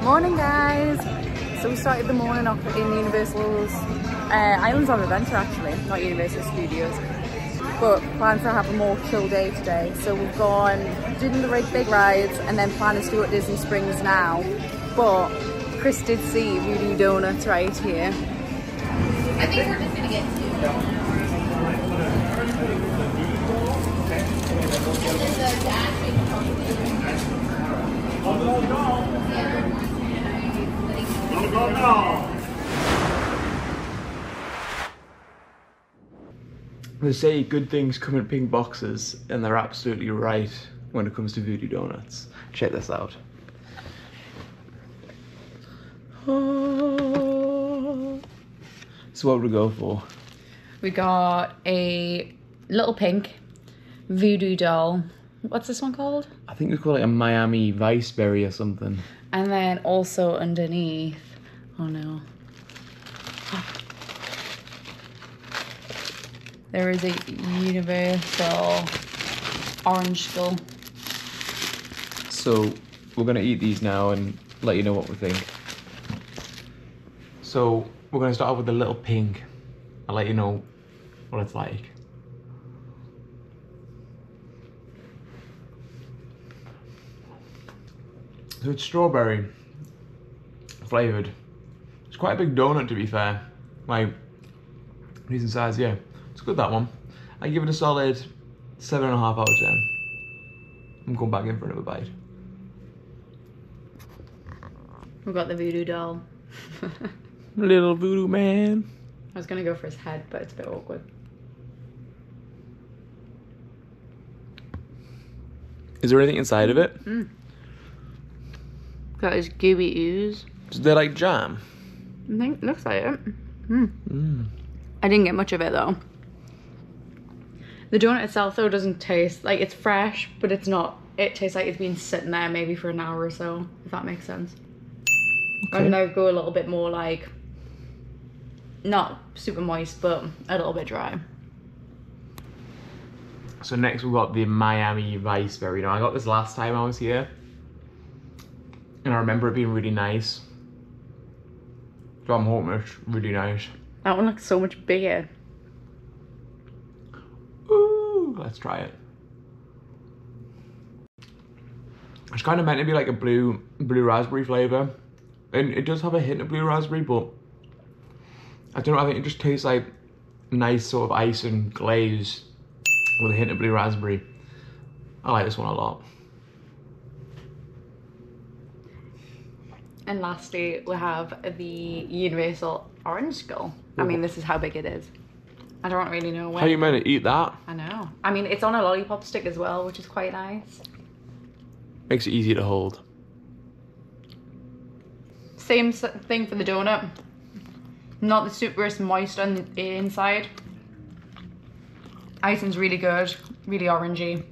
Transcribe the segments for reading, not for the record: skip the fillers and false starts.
Morning guys! So we started the morning off in Universal's Islands of Adventure actually, not Universal Studios. But plan to have a more chill day today. So we've gone doing the big rides and then planning to do at Disney Springs now. But Chris did see Voodoo Donuts right here. I think we're just gonna get two. They say good things come in pink boxes, and they're absolutely right when it comes to Voodoo Donuts. Check this out. So what would we go for? We got a little pink voodoo doll. What's this one called? I think we call it a Miami Vice Berry or something. And then also underneath, oh no. There is a Universal orange skull. So we're gonna eat these now and let you know what we think. So we're gonna start off with the little pink. I'll let you know what it's like. So it's strawberry flavoured. It's quite a big donut to be fair. Like, decent size, yeah. It's good, that one. I give it a solid 7.5 out of 10. I'm going back in for another bite. We've got the voodoo doll. Little voodoo man. I was gonna go for his head, but it's a bit awkward. Is there anything inside of it? Got his gooey ooze. Is there like jam? I think looks like it. I didn't get much of it though. The donut itself though doesn't taste like it's fresh, but it's not. It tastes like it's been sitting there maybe for an hour or so, if that makes sense. Okay. I'm gonna go a little bit more like, not super moist, but a little bit dry. So next we've got the Miami Vice Berry. Now I got this last time I was here, and I remember it being really nice. So I'm hoping it's really nice. That one looks so much bigger. Ooh, let's try it. It's kind of meant to be like a blue raspberry flavour. And it does have a hint of blue raspberry, but I don't know, I think it just tastes like nice sort of ice and glaze with a hint of blue raspberry. I like this one a lot. And lastly, we have the Universal orange skull. I mean, this is how big it is. I don't really know where. How you meant to eat that? I know. I mean, it's on a lollipop stick as well, which is quite nice. Makes it easy to hold. Same thing for the donut. Not the superest moist on the inside. Icing's really good, really orangey.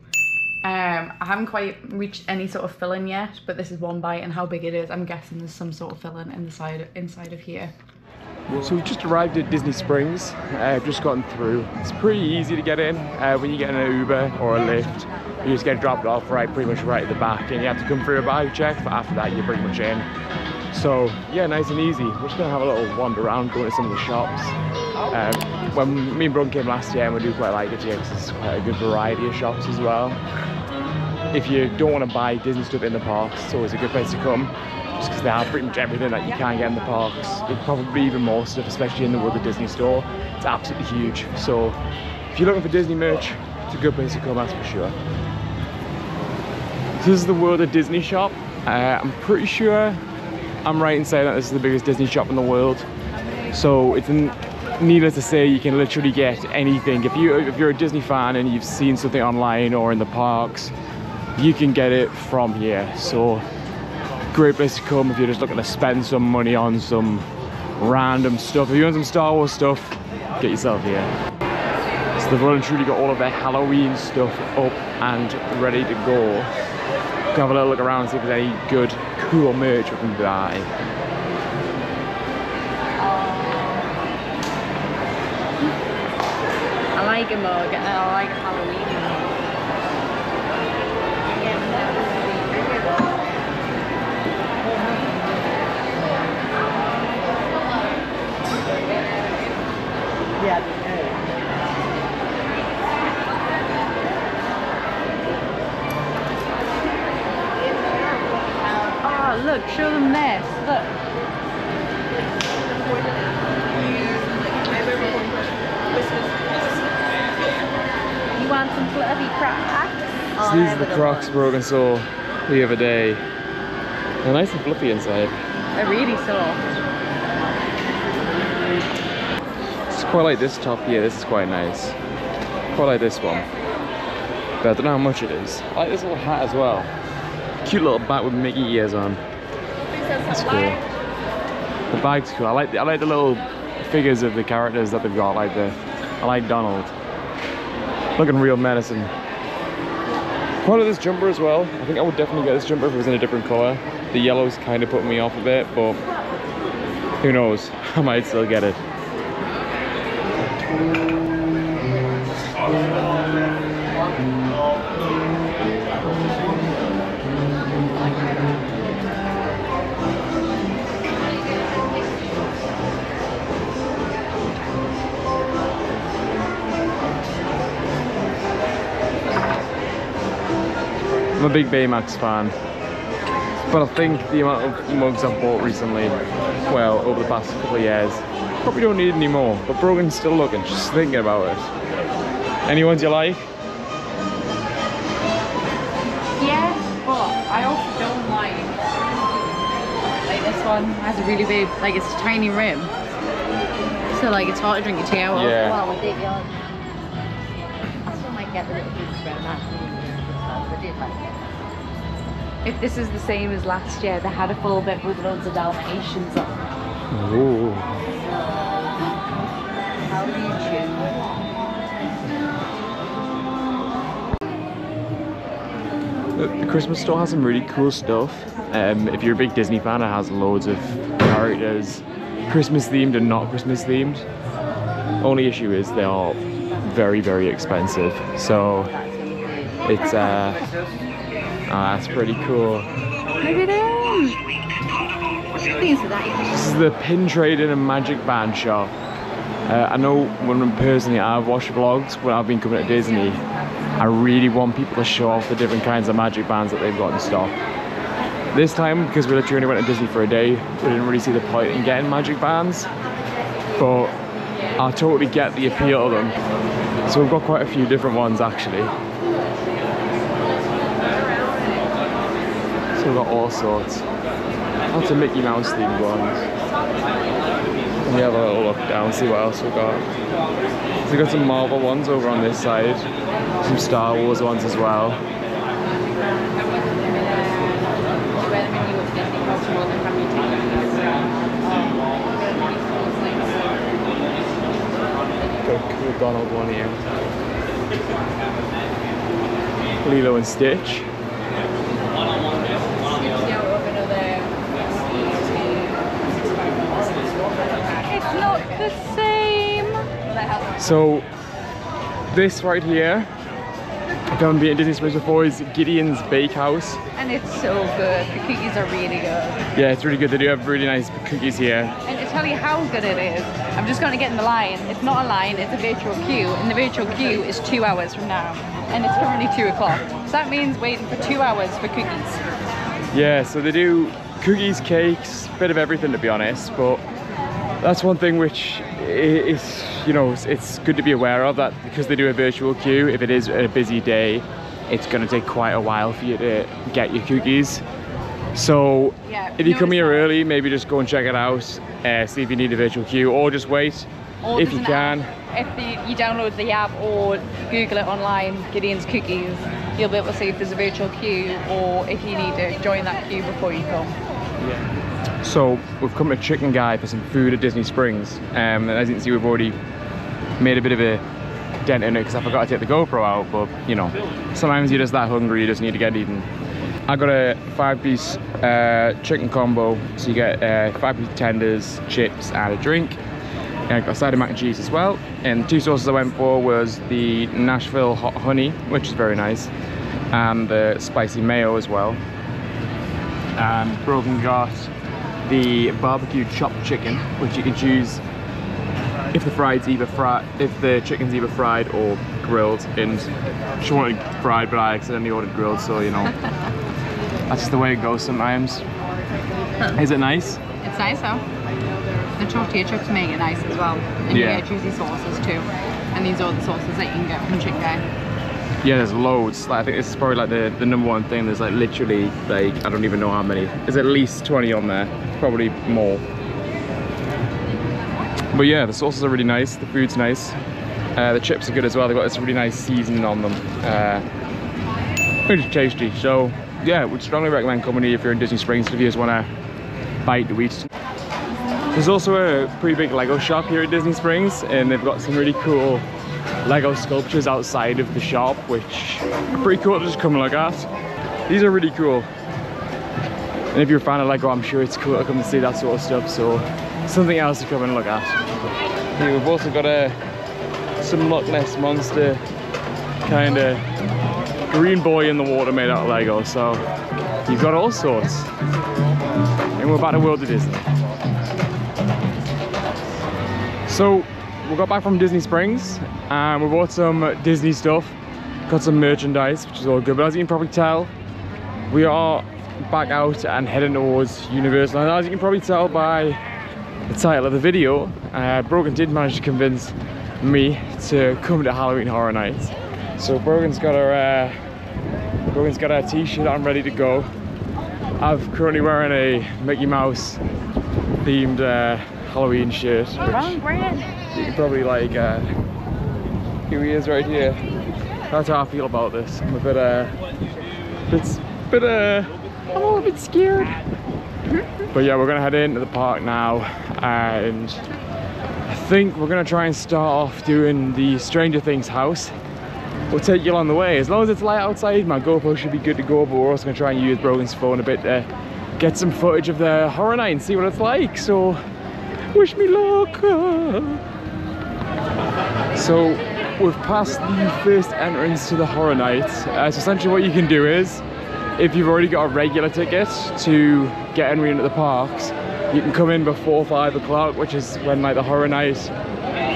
I haven't quite reached any sort of filling yet, but this is one bite, and how big it is, I'm guessing there's some sort of filling inside of here. So we've just arrived at Disney Springs. Just gotten through. It's pretty easy to get in when you get in an Uber or a Lyft. You just get dropped off pretty much right at the back, and you have to come through a bag check, but after that you're pretty much in. So yeah, nice and easy. We're just gonna have a little wander around, going to some of the shops. When me and Brun came last year, and we do quite like it here because there's quite a good variety of shops as well. If you don't want to buy Disney stuff in the parks, it's always a good place to come, just because they have pretty much everything that you can get in the parks. There's probably even more stuff, especially in the World of Disney store. It's absolutely huge. So if you're looking for Disney merch, it's a good place to come, that's for sure. So this is the World of Disney shop. I'm pretty sure I'm right in saying that this is the biggest Disney shop in the world. So it's needless to say, you can literally get anything. If you're a Disney fan and you've seen something online or in the parks, you can get it from here. So great place to come if you're just looking to spend some money on some random stuff. If you want some Star Wars stuff, get yourself here. So they've really truly got all of their Halloween stuff up and ready to go. Go have a little look around and see if there's any good, cool merch we can buy. I like a mug and I like Halloween mug. Oh, look, show them this. Look. You want some fluffy Crocs? So these are the Crocs Brogan saw the other day. They're nice and fluffy inside. They're really soft. It's quite like this top here. This is quite nice. Quite like this one. But I don't know how much it is. I like this little hat as well. Cute little bat with Mickey ears on. That's cool. The bag's cool. I like the little figures of the characters that they've got. I like Donald. Looking real menacing. Quite like this jumper as well. I think I would definitely get this jumper if it was in a different colour. The yellow's kind of putting me off a bit, but who knows? I might still get it. I'm a big Baymax fan, but I think the amount of mugs I've bought recently, well, over the past couple of years, probably don't need any more. But Brogan's still looking, just thinking about it. Any ones you like? Yes, but I also don't like this one has a really big, like it's a tiny rim. So like it's hard to drink your tea out of. Yeah. Well, with it, I still might get the little pieces around that. I did like it. If this is the same as last year, they had a full bit with loads of Dalmatians on. Ooh. How do you The Christmas store has some really cool stuff. If you're a big Disney fan, it has loads of characters, Christmas themed and not Christmas themed. Only issue is they are very, very expensive. So it's that's pretty cool. Look at them! This is the Pin Trading and Magic Band shop. I know when personally I've watched vlogs when I've been coming to Disney, I really want people to show off the different kinds of magic bands that they've got in stock. This time, because we literally only went to Disney for a day, we didn't really see the point in getting magic bands, but I totally get the appeal of them. So we've got quite a few different ones actually. So we've got all sorts. Lots of Mickey Mouse themed ones. Let me have a little look down, see what else we've got. So we've got some Marvel ones over on this side. Some Star Wars ones as well. Got a cool Donald one here. Lilo and Stitch. It's not the same. So this right here, if you haven't been to Disney Springs before, is Gideon's Bakehouse. And it's so good. The cookies are really good. Yeah, it's really good. They do have really nice cookies here. And to tell you how good it is, I'm just going to get in the line. It's not a line, it's a virtual queue. And the virtual queue is 2 hours from now. And it's currently 2 o'clock. So that means waiting for 2 hours for cookies. Yeah, so they do cookies, cakes, bit of everything to be honest. But that's one thing which is, you know, it's good to be aware of, that because they do a virtual queue, if it is a busy day, it's going to take quite a while for you to get your cookies. So Yeah, if you come here early, maybe just go and check it out, see if you need a virtual queue, or just wait Or if there's you an can. app. If you download the app or Google it online, Gideon's Cookies, you'll be able to see if there's a virtual queue or if you need to join that queue before you come. Yeah. So we've come to Chicken Guy for some food at Disney Springs, and as you can see, we've already made a bit of a dent in it because I forgot to take the GoPro out. But you know, sometimes you're just that hungry, you just need to get eaten. I got a 5-piece chicken combo, so you get 5-piece tenders, chips, and a drink. And I got a side of mac and cheese as well. And the 2 sauces I went for was the Nashville hot honey, which is very nice, and the spicy mayo as well. And Brogan got the barbecue chopped chicken, which you can choose if the chicken's either fried or grilled, and she wanted fried but I accidentally ordered grilled, so you know, that's just the way it goes sometimes. Is it nice? It's nice though. The tortilla chips make it nice as well. And you get juicy sauces too. And these are the sauces that you can get from Chicken Guy. Yeah, there's loads. Like, I think this is probably like the number one thing. There's like literally like, I don't even know how many. There's at least 20 on there, probably more. But yeah, the sauces are really nice, the food's nice. The chips are good as well. They've got this really nice seasoning on them. Really tasty. So yeah, would strongly recommend coming here if you're in Disney Springs, if you just want to bite to eat. There's also a pretty big Lego shop here at Disney Springs, and they've got some really cool Lego sculptures outside of the shop, which are pretty cool to just come and look at. These are really cool. And if you're a fan of Lego, I'm sure it's cool to come and see that sort of stuff, so something else to come and look at. Here we've also got some Loch Ness Monster kind of green boy in the water made out of Lego, so you've got all sorts. And we're back to World of Disney. So we got back from Disney Springs and we bought some Disney stuff, got some merchandise, which is all good, but as you can probably tell, we are back out and heading towards Universal. And as you can probably tell by the title of the video, Brogan did manage to convince me to come to Halloween Horror Nights. So Brogan's got her t-shirt on ready to go. I'm currently wearing a Mickey Mouse themed Halloween shirt, which you can probably like, here he is right here. That's how I feel about this. I'm a bit I'm a little bit scared. But yeah, we're gonna head into the park now, and I think we're gonna try and start off doing the Stranger Things house. We'll take you along the way. As long as it's light outside, my GoPro should be good to go, but we're also gonna try and use Brogan's phone a bit to get some footage of the Horror Night and see what it's like. So wish me luck. So we've passed the first entrance to the Horror Night. So essentially what you can do is, if you've already got a regular ticket to get entry into the parks, you can come in before 5 o'clock, which is when like the Horror Night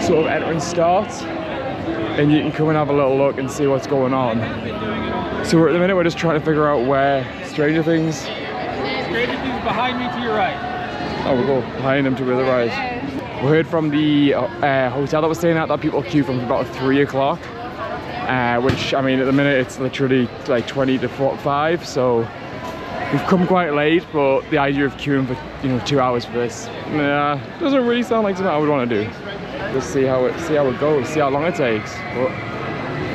sort of entrance starts, and you can come and have a little look and see what's going on. So at the minute we're just trying to figure out where Stranger Things. Stranger Things behind me to your right. Oh, we'll go behind them to the right. We heard from the hotel that we're staying at that people queue from about 3 o'clock. Which, I mean, at the minute it's literally like 20 to 45, so we've come quite late, but the idea of queuing for, you know, 2 hours for this, doesn't really sound like something I would want to do. Let's see how it goes, see how long it takes, but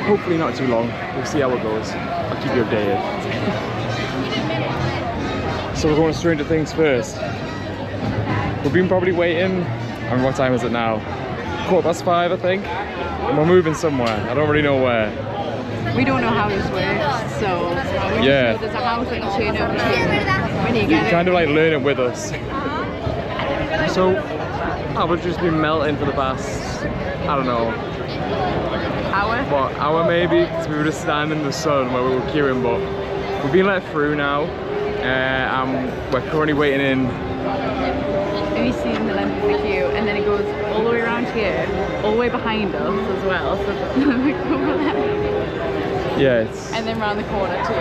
hopefully not too long. We'll see how it goes. I'll keep you updated. So we're going to Stranger Things first. We've been probably waiting, I mean, what time is it now? 5:15, I think. And we're moving somewhere. I don't really know where. We don't know how this works, so yeah. There's a house that you turn over to when you get it. Kind of like learn it with us. So I've just been melting for the past, I don't know, hour maybe, because we were just standing in the sun where we were queuing, but we've been let through now, and we're currently waiting in. Have you seen the length of the queue? And then it goes all the way around here, all the way behind us as well, so yeah, it's, and then round the corner too.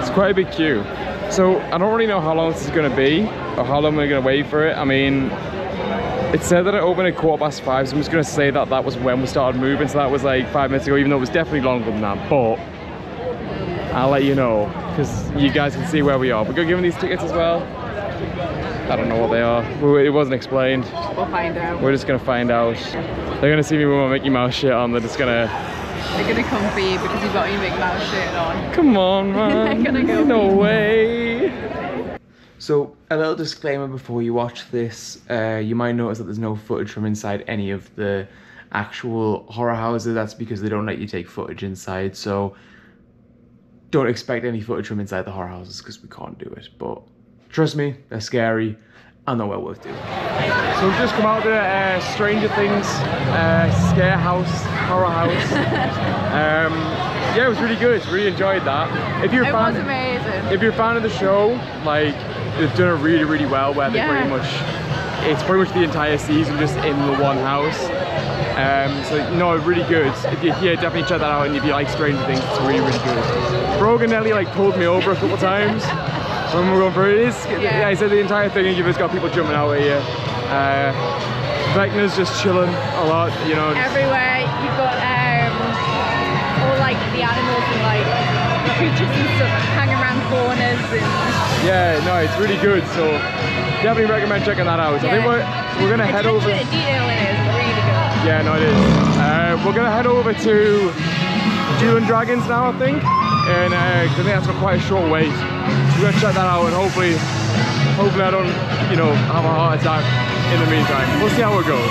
It's quite a big queue. So I don't really know how long this is going to be, or how long we're going to wait for it. I mean, it said that it opened at 5:15, so I'm just going to say that that was when we started moving, so that was like 5 minutes ago, even though it was definitely longer than that, but I'll let you know, because you guys can see where we are. We're going to give them these tickets as well. I don't know what they are. It wasn't explained. We'll find out. We're just gonna find out. They're gonna see me with my Mickey Mouse shirt on. They're gonna come for you because you've got your Mickey Mouse shirt on. Come on, man. They're gonna go. No way. So a little disclaimer before you watch this. You might notice that there's no footage from inside any of the actual horror houses. That's because they don't let you take footage inside. So don't expect any footage from inside the horror houses because we can't do it. But trust me, they're scary and they're well worth doing. So we've just come out to Stranger Things scare house, horror house. Yeah, it was really good. Really enjoyed that. If you're a fan, was amazing. If you're a fan of the show, like they've done it really, really well. Where they pretty much it's pretty much the entire season just in the one house. So no, really good. If you're here, definitely check that out. And if you like Stranger Things, it's really, really good. Brogan Nelly like pulled me over a couple of times when we were going through it. Yeah, I said the entire thing, and you've just got people jumping out at you. Vecna's just chilling a lot, you know. Everywhere you've got all like the animals and like the creatures and stuff hanging around corners and yeah, no, it's really good. So definitely recommend checking that out. Yeah. I think we're gonna head over. The detail in it is really good. Yeah, no, it is. We're gonna head over to Dueling Dragons now, I think, and I think that's got quite a short wait. We're gonna check that out, and hopefully I don't, you know, have a heart attack in the meantime. We'll see how it goes.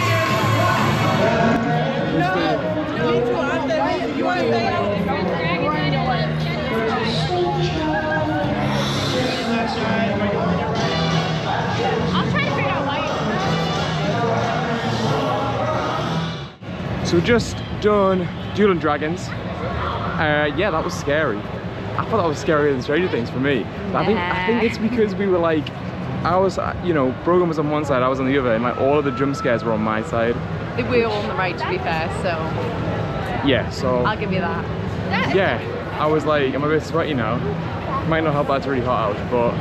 I'll try to figure out why. So we've just done Dueling Dragons. Yeah, that was scary. I thought that was scarier than Stranger Things for me. But I think it's because we were like, I was, you know, Brogan was on one side, I was on the other, and like all of the jump scares were on my side. We were all on the right, to be fair, so yeah, so I'll give you that. Yeah, I was like, I'm a bit sweaty now. Might not help that it's really hot out, but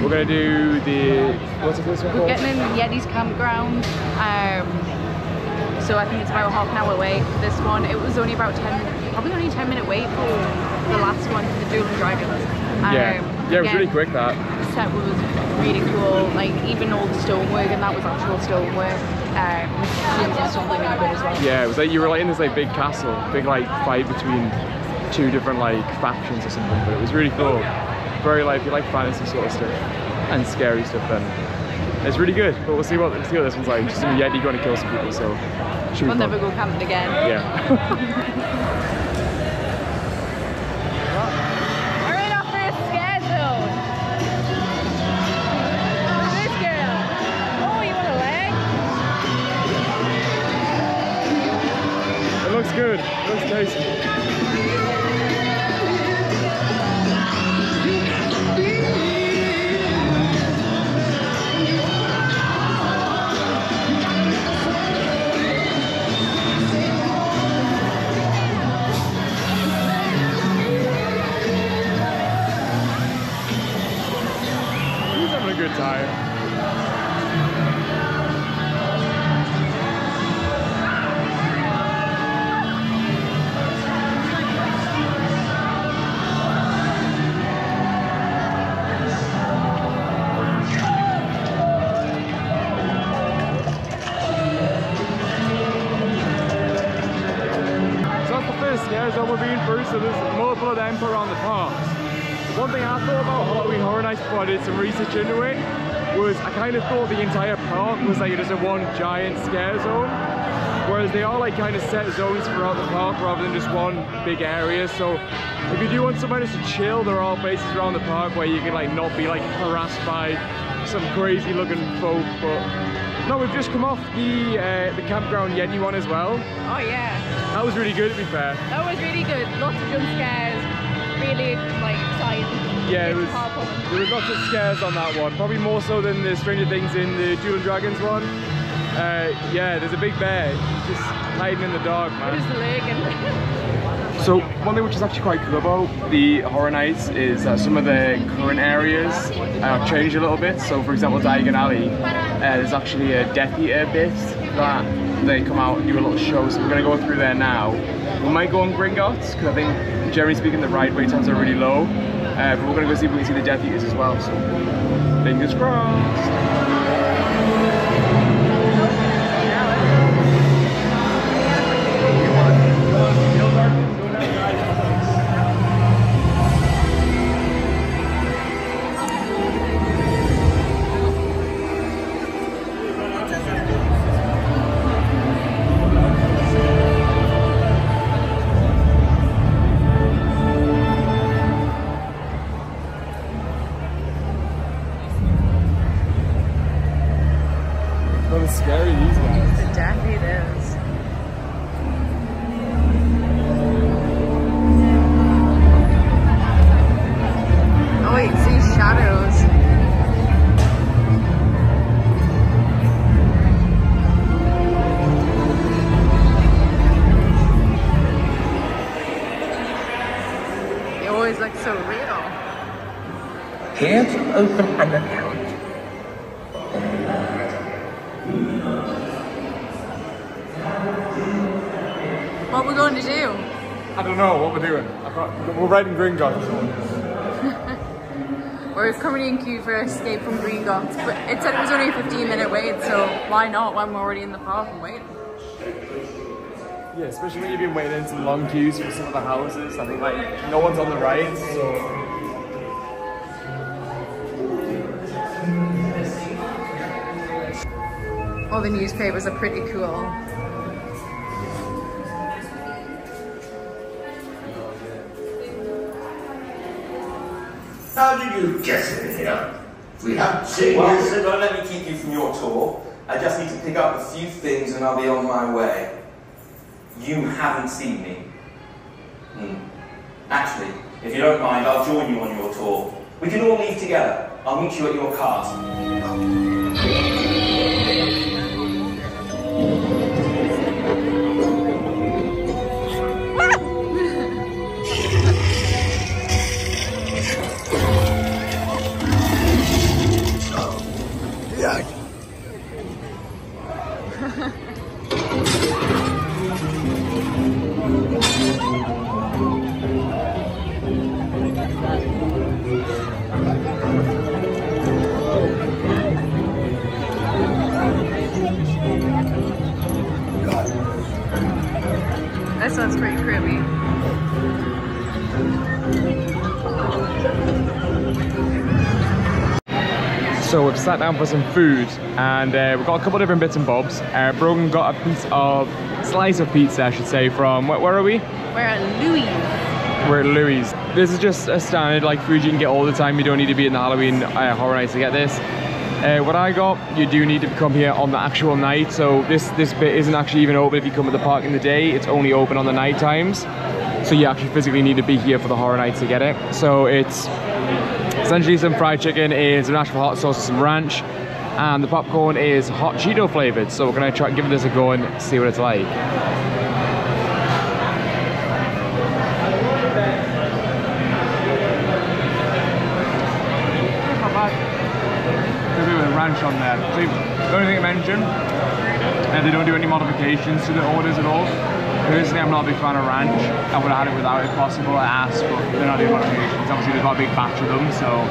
we're gonna do the, what's the first one called? We're getting in Yeti's campground. So I think it's about half an hour wait for this one. It was only about probably only a 10-minute wait for the last one, for the Dueling Dragons. Yeah, it was really quick that. The set was really cool, like even all the stonework, and that was actual stonework. Something really good as well. Yeah, it was like you were like in this like big castle, big like fight between two different like factions or something, but it was really cool. Very like, if you like fantasy sort of stuff and scary stuff, then it's really good. But we'll see what this one's like. Just some Yeti going to kill some people, so should We'll be fun. never go camping again. Yeah. We're in our first scare zone. Look at this girl. Oh, you want a leg? It looks good. It looks tasty. Good time. So that's the first scare zone we're being through, so there's multiple of them put around the parks. One thing I thought about Halloween Horror Nights before I did some research into it was I kind of thought the entire park was like just a one giant scare zone, whereas they are like kind of set zones throughout the park rather than just one big area. So if you do want somewhere just to chill, there are places around the park where you can like not be like harassed by some crazy looking folk. But no, we've just come off the campground Yeti one as well. Oh yeah. That was really good, to be fair. That was really good. Lots of jump scares. Really like exciting. Yeah, there was lots of scares on that one. Probably more so than the Stranger Things in the Dueling Dragons one. Yeah, there's a big bear just hiding in the dark, man. Who's the leg and So one thing which is actually quite cool about the Horror Nights is that some of the current areas have changed a little bit. So for example, Diagon Alley, there's actually a Death Eater bit that they come out and do a little show. So we're going to go through there now. We might go on Gringotts because I think generally speaking the ride wait times are really low. But we're going to go see if we can see the Death Eaters as well. So fingers crossed. Scary, these guys. the Death Eaters. Oh, you can see shadows. open an account. What we're going to do? I don't know what we're doing. We're riding Gringotts. We're currently in queue for Escape from Gringotts, but it said it was only a 15-minute wait, so why not when we're already in the park and waiting? Yeah, especially when you've been waiting in some long queues for some of the houses. I think like no one's on the rides, so. All the newspapers are pretty cool. How did you get in here? We haven't seen Well, you. so don't let me keep you from your tour. I just need to pick up a few things and I'll be on my way. You haven't seen me. Actually, if you don't mind, I'll join you on your tour. We can all leave together. I'll meet you at your cart. This one's pretty creepy. So we've sat down for some food and we've got a couple of different bits and bobs. Brogan got a slice of pizza, I should say, from, where are we? We're at Louis. We're at Louis. This is just a standard like food you can get all the time. You don't need to be in the Halloween Horror Nights to get this. What I got, you do need to come here on the actual night. So this bit isn't actually even open if you come to the park in the day. It's only open on the night times. So you actually physically need to be here for the Horror Nights to get it. So it's essentially some fried chicken, is some Nashville hot sauce, some ranch, and the popcorn is hot Cheeto flavored. So we're gonna try give this a go and see what it's like. Ranch on there. So the only thing I mentioned, they don't do any modifications to the orders at all. Personally, I'm not a big fan of ranch. I would have had it without if possible. I asked, but they're not doing modifications. Obviously, there's not a big batch of them, so.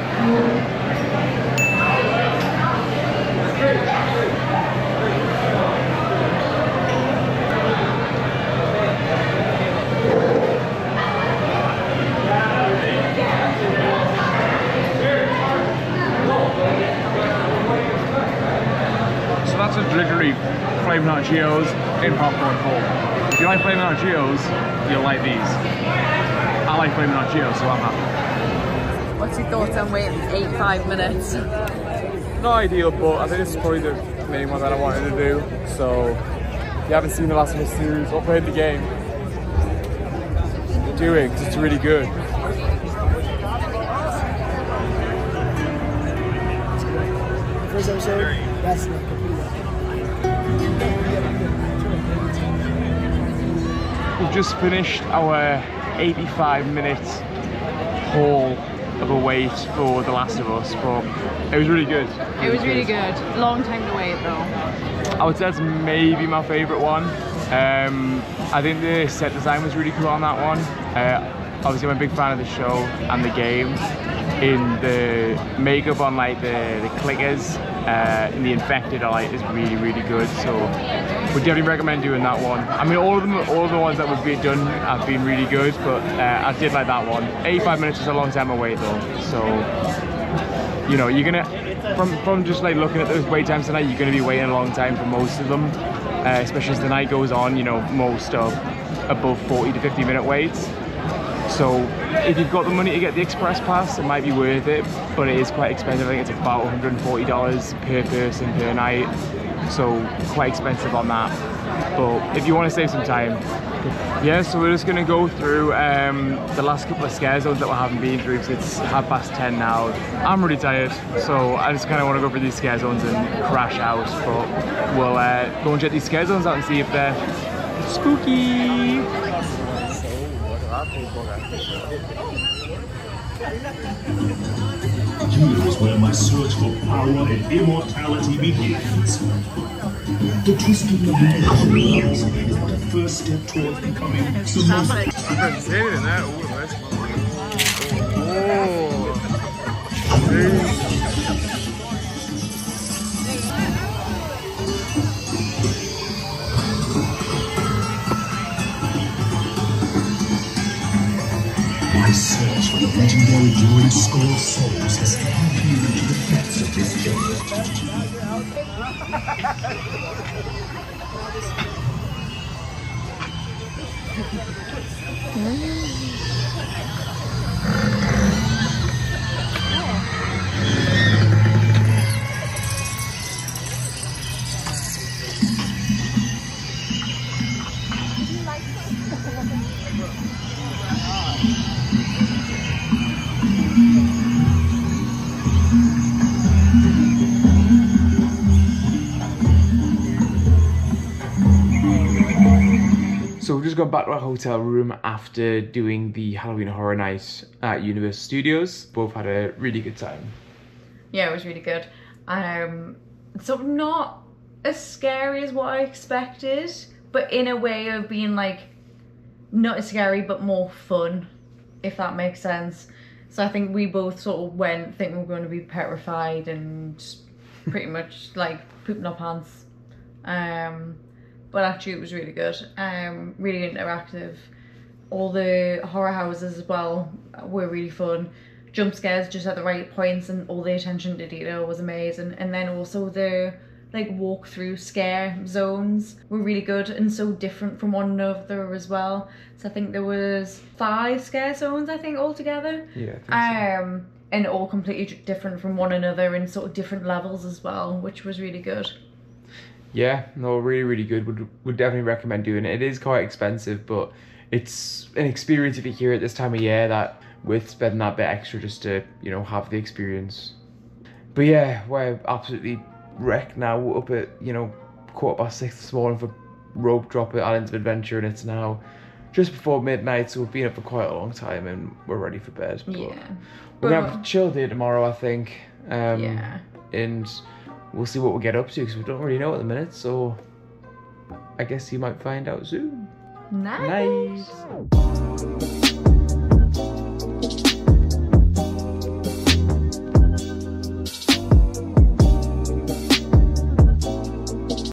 That's literally Flamin' Hot Cheetos in popcorn form. If you like Flamin' Hot Cheetos, you'll like these. I like Flamin' Hot Cheetos, so I'm happy. What's your thoughts on waiting 85 minutes? Not ideal, but I think this is probably the main one that I wanted to do. So, if you haven't seen the Last of Us series or played the game, do it, because it's really good. First episode, that's not complete. We've just finished our 85-minute haul of a wait for The Last of Us, but it was really good. It was really good. Long time to wait though. I would say it's maybe my favourite one. I think the set design was really cool on that one. Obviously I'm a big fan of the show and the game. In the makeup on like the clickers and the infected is really, really good. So would definitely recommend doing that one. I mean, all of the ones that we've done have been really good, but I did like that one. 85 minutes is a long time to wait though. So, you know, you're gonna, from just like looking at those wait times tonight, you're gonna be waiting a long time for most of them, especially as the night goes on, you know, most of above 40 to 50 minute waits. So if you've got the money to get the express pass, it might be worth it, but it is quite expensive. I think it's about $140 per person per night, so quite expensive on that. But if you want to save some time, yeah, so we're just going to go through the last couple of scare zones that we haven't been through, because it's 10:30 now. I'm really tired, so I just kind of want to go through these scare zones and crash out, but we'll go and check these scare zones out and see if they're spooky. Here's where my search for power and immortality begins. The twisted imagination is but a first step towards becoming the most... My search for the legendary Druid Skull of Souls has carried me into the depths of this cave. So we've just gone back to our hotel room after doing the Halloween Horror Night at Universal Studios. Both had a really good time. Yeah, it was really good. So not as scary as what I expected, but in a way of being like, not as scary, but more fun, if that makes sense. So I think we both sort of went thinking we were going to be petrified and pretty much like pooping our pants. But actually it was really good, really interactive. All the horror houses as well were really fun. Jump scares just at the right points, and all the attention to detail was amazing. And then also the like walk through scare zones were really good and so different from one another as well. So I think there was 5 scare zones I think altogether. Yeah, I think so. And all completely different from one another and sort of different levels as well, which was really good. Yeah, no, really, really good. Would definitely recommend doing it. It is quite expensive, but it's an experience if you're here at this time of year that worth spending that bit extra just to, you know, have the experience. But yeah, we're absolutely wrecked now. Up at, you know, 6:15 this morning for rope drop at Islands of Adventure, and it's now just before midnight, so we've been up for quite a long time and we're ready for bed. But Yeah. we're gonna have a chill day tomorrow, I think. Yeah. And we'll see what we'll get up to because we don't really know at the minute, so I guess you might find out soon. Nice. Nice.